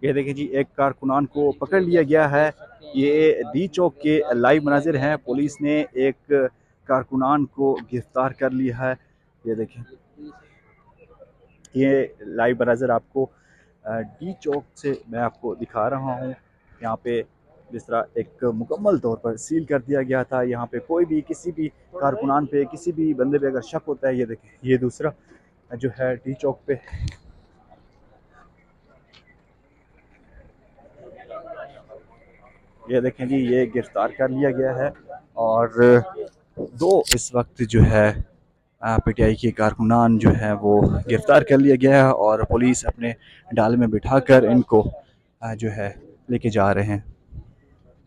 ये देखिए जी, एक कारकुनान को पकड़ लिया गया है। ये डी चौक के लाइव मनाजिर हैं। पुलिस ने एक कारकुनान को गिरफ्तार कर लिया है। ये देखें, ये लाइव मनाजिर आपको डी चौक से मैं आपको दिखा रहा हूँ। यहाँ पे जिस तरह एक मुकम्मल तौर पर सील कर दिया गया था। यहाँ पे कोई भी किसी भी कारकुनान पे, किसी भी बंदे पे अगर शक होता है, ये देखें, ये दूसरा जो है डी चौक पे, ये देखें जी, ये गिरफ्तार कर लिया गया है। और दो इस वक्त जो है पीटीआई के कारकुनान जो है वो गिरफ्तार कर लिया गया है और पुलिस अपने डाल में बिठाकर इनको जो है लेके जा रहे हैं।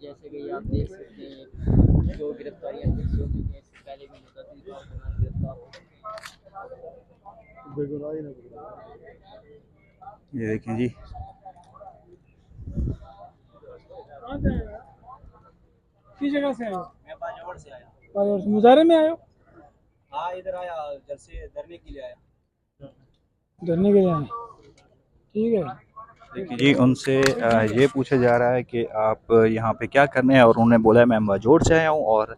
जैसे कि आप देख सकते हैं जो गिरफ्तारियां फिक्स हो चुकी हैं, इससे पहले भी मुतअद्दिद कारकुनान गिरफ्तार हो ये देखें जी, किस जगह से आए? मैं बाजावर से आया। बाजावर से मुजाहरे में आए हो? हाँ, इधर आया, जलसे धरने के लिए आया। धरने के लिए आए, ठीक है। देखिए जी, उनसे ये पूछा जा रहा है कि आप यहाँ पे क्या करने हैं, और उन्होंने बोला मैं बाजोड़ से आया हूँ और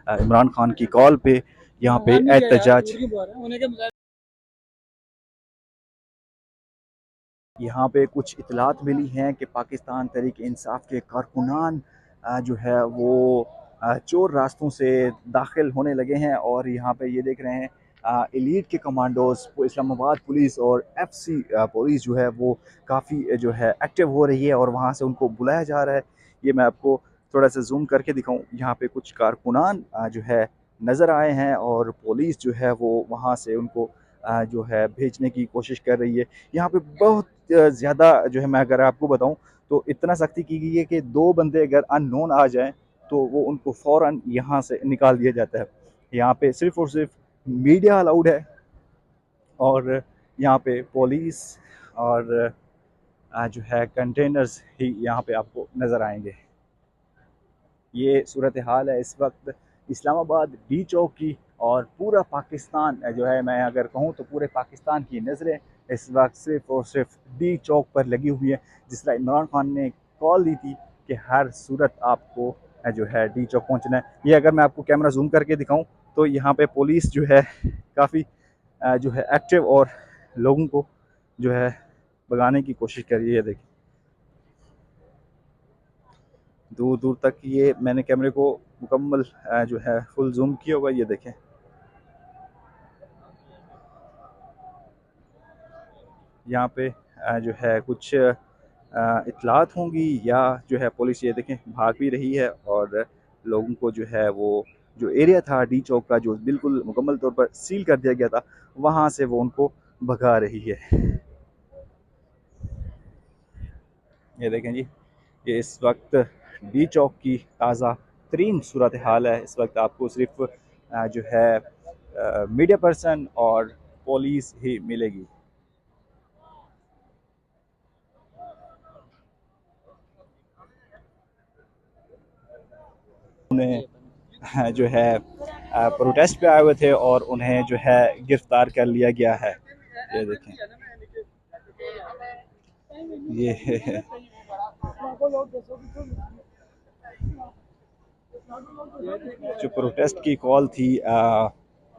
इमरान खान की कॉल पे यहाँ पे एहतजाज, यहाँ पे कुछ इतलात मिली हैं कि पाकिस्तान तहरीक इंसाफ के कारकुनान जो है वो चोर रास्तों से दाखिल होने लगे हैं। और यहाँ पे ये देख रहे हैं एलीट के कमांडोज, इस्लामाबाद पुलिस और एफसी पुलिस जो है वो काफ़ी जो है एक्टिव हो रही है और वहाँ से उनको बुलाया जा रहा है। ये मैं आपको थोड़ा सा जूम करके दिखाऊं। यहाँ पे कुछ कारकुनान जो है नज़र आए हैं और पुलिस जो है वो वहाँ से उनको जो है भेजने की कोशिश कर रही है। यहाँ पे बहुत ज़्यादा जो है, मैं अगर आपको बताऊं तो इतना सख्ती की गई है कि दो बंदे अगर अननोन आ जाएं तो वो उनको फ़ौरन यहाँ से निकाल दिया जाता है। यहाँ पे सिर्फ़ और सिर्फ मीडिया अलाउड है और यहाँ पे पुलिस और जो है कंटेनर्स ही यहाँ पे आपको नज़र आएंगे। ये सूरत हाल है इस वक्त इस्लामाबाद डी चौक की। और पूरा पाकिस्तान जो है, मैं अगर कहूँ तो पूरे पाकिस्तान की नज़रें इस वक्त सिर्फ और सिर्फ डी चौक पर लगी हुई है। जिस तरह इमरान खान ने कॉल दी थी कि हर सूरत आपको जो है डी चौक पहुँचना है। ये अगर मैं आपको कैमरा जूम करके दिखाऊँ तो यहाँ पे पुलिस जो है काफ़ी जो है एक्टिव और लोगों को जो है भगाने की कोशिश कर रही है। देखिए, दूर दूर तक ये मैंने कैमरे को मुकम्मल जो है फुल जूम किया हुआ, ये देखें। यहाँ पे जो है कुछ इतलात होंगी या जो है पुलिस, ये देखें, भाग भी रही है और लोगों को जो है वो जो एरिया था डी चौक का जो बिल्कुल मुकम्मल तौर पर सील कर दिया गया था, वहाँ से वो उनको भगा रही है। ये देखें जी, ये इस वक्त डी चौक की ताज़ा तरीन सूरत हाल है। इस वक्त आपको सिर्फ जो है मीडिया पर्सन और पुलिस ही मिलेगी। उन्हें जो है प्रोटेस्ट पे आए हुए थे और उन्हें जो है गिरफ्तार कर लिया गया है। ये देखें, ये जो प्रोटेस्ट की कॉल थी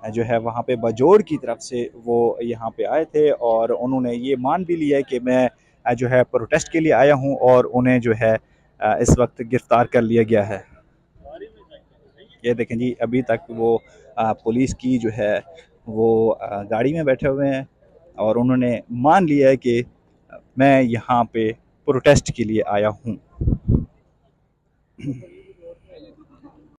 जो है वहाँ पे बजोड़ की तरफ से वो यहाँ पे आए थे और उन्होंने ये मान भी लिया कि मैं जो है प्रोटेस्ट के लिए आया हूँ और उन्हें जो है इस वक्त गिरफ्तार कर लिया गया है। ये देखें जी, अभी तक वो पुलिस की जो है वो गाड़ी में बैठे हुए हैं और उन्होंने मान लिया है कि मैं यहाँ पे प्रोटेस्ट के लिए आया हूँ।